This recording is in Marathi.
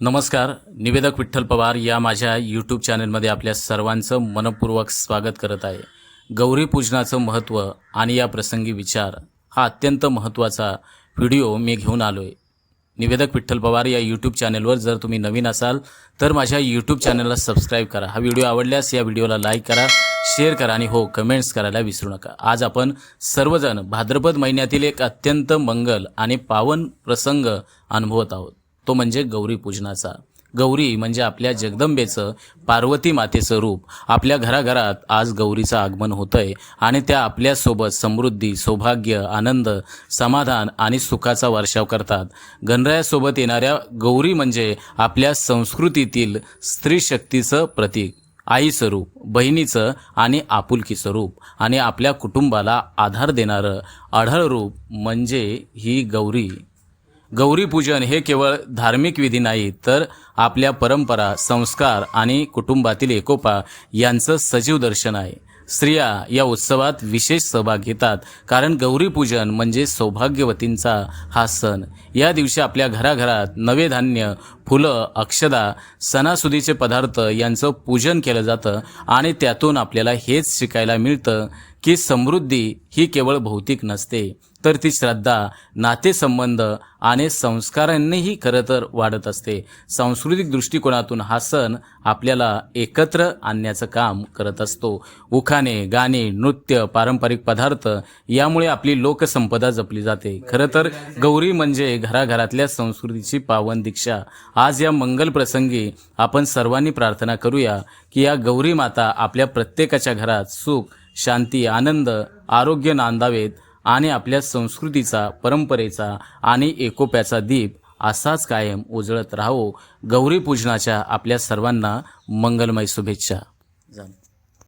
नमस्कार. निवेदक विठ्ठल पवार या माझ्या यूट्यूब चॅनलमध्ये आपल्या सर्वांचं मनपूर्वक स्वागत करत आहे. गौरी पूजनाचं महत्त्व आणि या प्रसंगी विचार हा अत्यंत महत्त्वाचा व्हिडिओ मी घेऊन आलो आहे. निवेदक विठ्ठल पवार या यूट्यूब चॅनलवर जर तुम्ही नवीन असाल तर माझ्या यूट्यूब चॅनलला सबस्क्राईब करा. हा व्हिडिओ आवडल्यास या व्हिडिओला लाईक करा, शेअर करा आणि हो कमेंट्स करायला विसरू नका. आज आपण सर्वजण भाद्रपद महिन्यातील एक अत्यंत मंगल आणि पावन प्रसंग अनुभवत आहोत. तो म्हणजे गौरी पूजनाचा. गौरी म्हणजे आपल्या जगदंबेचं, पार्वती मातेचं रूप. आपल्या घराघरात आज गौरीचं आगमन होतंय आणि त्या आपल्यासोबत समृद्धी, सौभाग्य, आनंद, समाधान आणि सुखाचा वर्षाव करतात. गणरायासोबत येणाऱ्या गौरी म्हणजे आपल्या संस्कृतीतील स्त्री शक्तीचं प्रतीक, आईचं रूप, बहिणीचं आणि आपुलकीचं रूप आणि आपल्या कुटुंबाला आधार देणारं अढळ रूप म्हणजे ही गौरी. गौरी पूजन हे केवळ धार्मिक विधी नाही तर आपल्या परंपरा, संस्कार आणि कुटुंबातील एकोपा यांचं सजीव दर्शन आहे. स्त्रिया या उत्सवात विशेष सहभाग घेतात कारण गौरी पूजन म्हणजे सौभाग्यवतींचा हा सण. या दिवशी आपल्या घराघरात नवे धान्य, फुलं, अक्षदा, सणासुदीचे पदार्थ यांचं पूजन केलं जातं आणि त्यातून आपल्याला हेच शिकायला मिळतं की समृद्धी ही केवळ भौतिक नसते तर ती श्रद्धा, नातेसंबंध आणि संस्कारांनीही खरं तर वाढत असते. सांस्कृतिक दृष्टिकोनातून हा सण आपल्याला एकत्र आणण्याचं काम करत असतो. उखाणे, गाणे, नृत्य, पारंपरिक पदार्थ यामुळे आपली लोकसंपदा जपली जाते. खरं तर गौरी म्हणजे घराघरातल्या संस्कृतीची पावन दीक्षा. आज या मंगल प्रसंगी आपण सर्वांनी प्रार्थना करूया की या गौरी माता आपल्या प्रत्येकाच्या घरात सुख, शांती, आनंद, आरोग्य नांदावेत आणि आपल्या संस्कृतीचा, परंपरेचा आणि एकोप्याचा दीप असाच कायम उजळत राहो. गौरी पूजनाच्या आपल्या सर्वांना मंगलमय शुभेच्छा.